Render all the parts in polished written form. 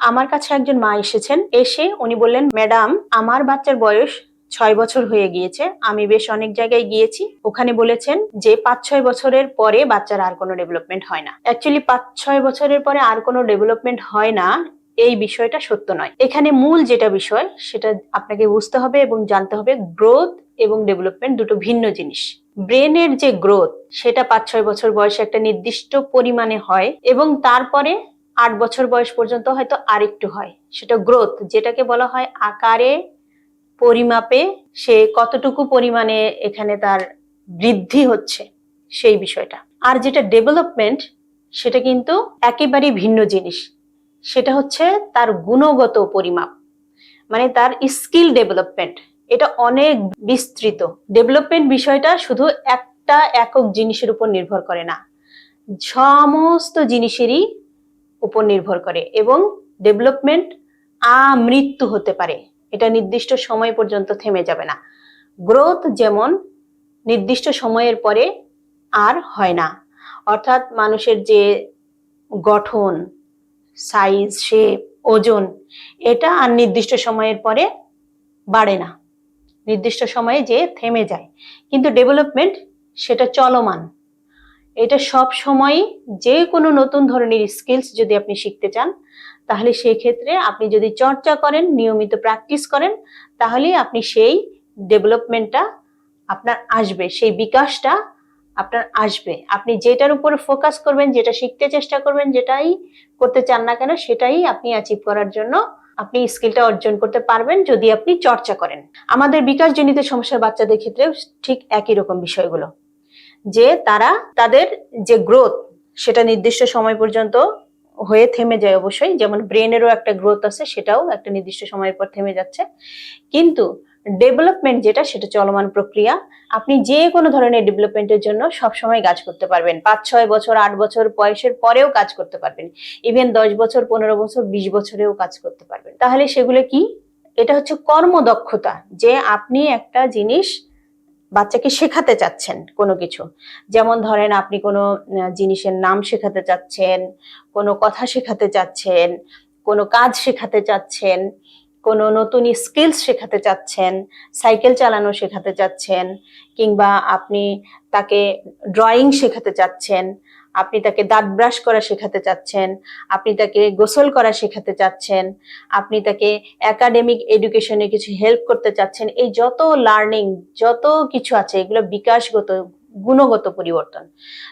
আমার কাছে একজন মা এসেছেন, এসে উনি বললেন, ম্যাডাম আমার বাচ্চার বয়স 6 বছর হয়ে গিয়েছে, আমি বেশ অনেক জায়গায় গিয়েছি, ওখানে বলেছেন যে 5-6 বছরের পরে বাচ্চার আর কোনো ডেভেলপমেন্ট হয় না। অ্যাকচুয়ালি 5-6 বছরের পরে আর কোনো ডেভেলপমেন্ট হয় না এই বিষয়টা সত্য নয়। এখানে মূল যেটা বিষয় সেটা আপনাকে বুঝতে হবে এবং জানতে হবে, গ্রোথ এবং ডেভেলপমেন্ট দুটো ভিন্ন জিনিস। ব্রেনের যে গ্রোথ সেটা 5-6 বছর বয়সে একটা নির্দিষ্ট পরিমাণে হয় এবং তারপরে 8 বছর বয়স পর্যন্ত হয়তো আরেকটু হয়। সেটা গ্রোথ, যেটাকে বলা হয় আকারে পরিমাপে সে কতটুকু পরিমাণে এখানে তার বৃদ্ধি হচ্ছে সেই বিষয়টা। আর যেটা ডেভেলপমেন্ট সেটা কিন্তু একেবারেই ভিন্ন জিনিস। সেটা হচ্ছে তার গুণগত পরিমাপ, মানে তার স্কিল ডেভেলপমেন্ট। এটা অনেক বিস্তৃত। ডেভেলপমেন্ট বিষয়টা শুধু একটা একক জিনিসের উপর নির্ভর করে না, সমস্ত জিনিসেরই উপর নির্ভর করে এবং ডেভেলপমেন্ট আমৃত্যু হতে পারে, এটা নির্দিষ্ট সময় পর্যন্ত থেমে যাবে না। গ্রোথ যেমন নির্দিষ্ট সময়ের পরে আর হয় না, অর্থাৎ মানুষের যে গঠন, সাইজ, শেপ, ওজন, এটা আর নির্দিষ্ট সময়ের পরে বাড়ে না, নির্দিষ্ট সময়ে যে থেমে যায়। কিন্তু ডেভেলপমেন্ট সেটা চলমান, এটা সব সময়। যে কোনো নতুন ধরনের স্কিলস যদি আপনি শিখতে চান, তাহলে সেই ক্ষেত্রে আপনি যদি চর্চা করেন, নিয়মিত প্র্যাকটিস করেন, তাহলে আপনি সেই ডেভেলপমেন্টটা আপনার আসবে, সেই বিকাশটা আপনার আসবে। আপনি যেটার উপরে ফোকাস করবেন, যেটা শিখতে চেষ্টা করবেন, যেটাই করতে চান না কেন, সেটাই আপনি অ্যাচিভ করার জন্য আপনি স্কিলটা অর্জন করতে পারবেন যদি আপনি চর্চা করেন। আমাদের বিকাশজনিত সমস্যার বাচ্চাদের ক্ষেত্রেও ঠিক একই রকম বিষয়গুলো, যে তারা তাদের যে গ্রোথ সেটা নির্দিষ্ট সময় পর্যন্ত হয়ে থেমে যায়। অবশ্যই যেমন ব্রেনেরও একটা গ্রোথ আছে, সেটাও একটা নির্দিষ্ট সময়ের পর থেমে যাচ্ছে। কিন্তু ডেভেলপমেন্ট যেটা, সেটা চলমান প্রক্রিয়া। আপনি যে কোনো ধরনের ডেভেলপমেন্টের জন্য সবসময় কাজ করতে পারবেন, 5-6 বছর 8 বছর বয়সের পরেও কাজ করতে পারবেন, ইভেন 10 বছর 15 বছর 20 বছরেও কাজ করতে পারবেন। তাহলে সেগুলো কি? এটা হচ্ছে কর্মদক্ষতা, যে আপনি একটা জিনিস বাচ্চাকে শেখাতে চাচ্ছেন কোনো কিছু। যেমন ধরেন আপনি কোনো জিনিসের নাম শেখাতে চাচ্ছেন, কোনো কথা শেখাতে চাচ্ছেন, কোনো কাজ শেখাতে চাচ্ছেন, কোনো নতুন স্কিলস শেখাতে চাচ্ছেন, সাইকেল চালানো শেখাতে চাচ্ছেন, কিংবা আপনি তাকে ড্রয়িং শেখাতে চাচ্ছেন, আপনি তাকে দাঁত ব্রাশ করা শেখাতে চাচ্ছেন, আপনি তাকে গোসল করা শেখাতে চাচ্ছেন, আপনি তাকে একাডেমিক এডুকেশনে কিছু হেল্প করতে চাচ্ছেন। এই যত লার্নিং, যত কিছু আছে, এগুলো বিকাশগত, গুণগত পরিবর্তন।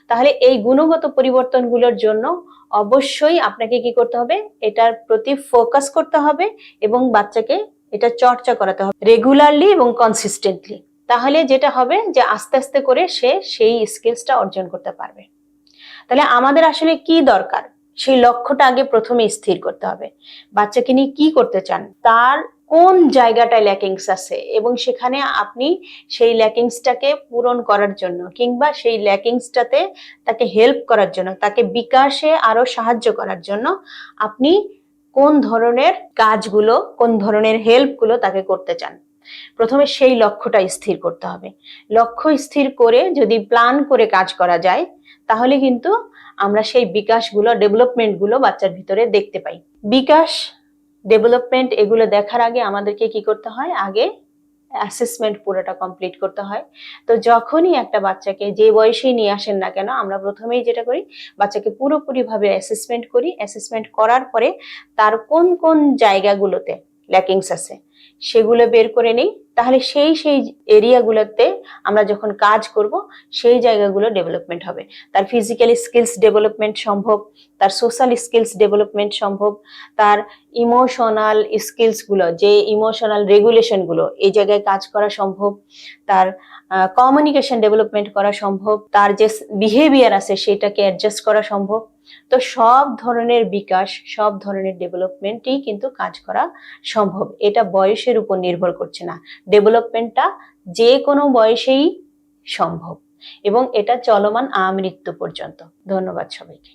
তাহলে এই গুণগত পরিবর্তনগুলোর জন্য অবশ্যই আপনাকে কি করতে হবে? এটার প্রতি ফোকাস করতে হবে এবং বাচ্চাকে এটা চর্চা করাতে হবে রেগুলারলি এবং কনসিস্টেন্টলি। তাহলে যেটা হবে যে আস্তে আস্তে করে সে সেই স্কিলসটা অর্জন করতে পারবে। তাহলে আমাদের আসলে কি দরকার, সেই লক্ষ্যটা আগে প্রথমে স্থির করতে হবে। বাচ্চাকে নিয়ে কি করতে চান, তার কোন জায়গাটায় ল্যাকিংস আছে, এবং সেখানে আপনি সেই ল্যাকিংসটাকে পূরণ করার জন্য কিংবা সেই ল্যাকিংসটাতে তাকে হেল্প করার জন্য, তাকে বিকাশে আরো সাহায্য করার জন্য আপনি কোন ধরনের কাজগুলো, কোন ধরনের হেল্পগুলো তাকে করতে চান, প্রথমে সেই লক্ষ্যটা স্থির করতে হবে। লক্ষ্য স্থির করে যদি প্ল্যান করে কাজ করা যায়, তাহলে কিন্তু আমরা সেই বিকাশগুলো, ডেভেলপমেন্টগুলো বাচ্চার ভিতরে দেখতে পাই। বিকাশ, ডেভেলপমেন্ট এগুলো দেখার আগে আমাদেরকে কি করতে হয়? আগে অ্যাসেসমেন্ট পুরোটা কমপ্লিট করতে হয়। তো যখনই একটা বাচ্চাকে যে বয়সেই নিয়ে আসেন না কেন, আমরা প্রথমেই যেটা করি, বাচ্চাকে পুরোপুরিভাবে অ্যাসেসমেন্ট করি। অ্যাসেসমেন্ট করার পরে তার কোন কোন জায়গাগুলোতে ল্যাকিংস আছে সেগুলো বের করে নেই। তাহলে সেই সেই এরিয়াগুলোতে আমরা যখন কাজ করব, সেই জায়গাগুলো ডেভেলপমেন্ট হবে। তার ফিজিক্যাল স্কিলস ডেভেলপমেন্ট সম্ভব, তার সোশ্যাল স্কিলস ডেভেলপমেন্ট সম্ভব, তার ইমোশনাল স্কিলস গুলো, যে ইমোশনাল রেগুলেশন গুলো, এই জায়গায় কাজ করা সম্ভব, তার কমিউনিকেশন ডেভেলপমেন্ট করা সম্ভব, তার যে বিহেভিয়ার আছে সেটাকে অ্যাডজাস্ট করা সম্ভব। তো সব ধরনের বিকাশ, সব ধরনের ডেভেলপমেন্টই কিন্তু কাজ করা সম্ভব। এটা বয়সের উপর নির্ভর করছে না, ডেভেলপমেন্টটা যে কোনো বয়সেই সম্ভব এবং এটা চলমান আমৃত্যু পর্যন্ত। ধন্যবাদ সবাইকে।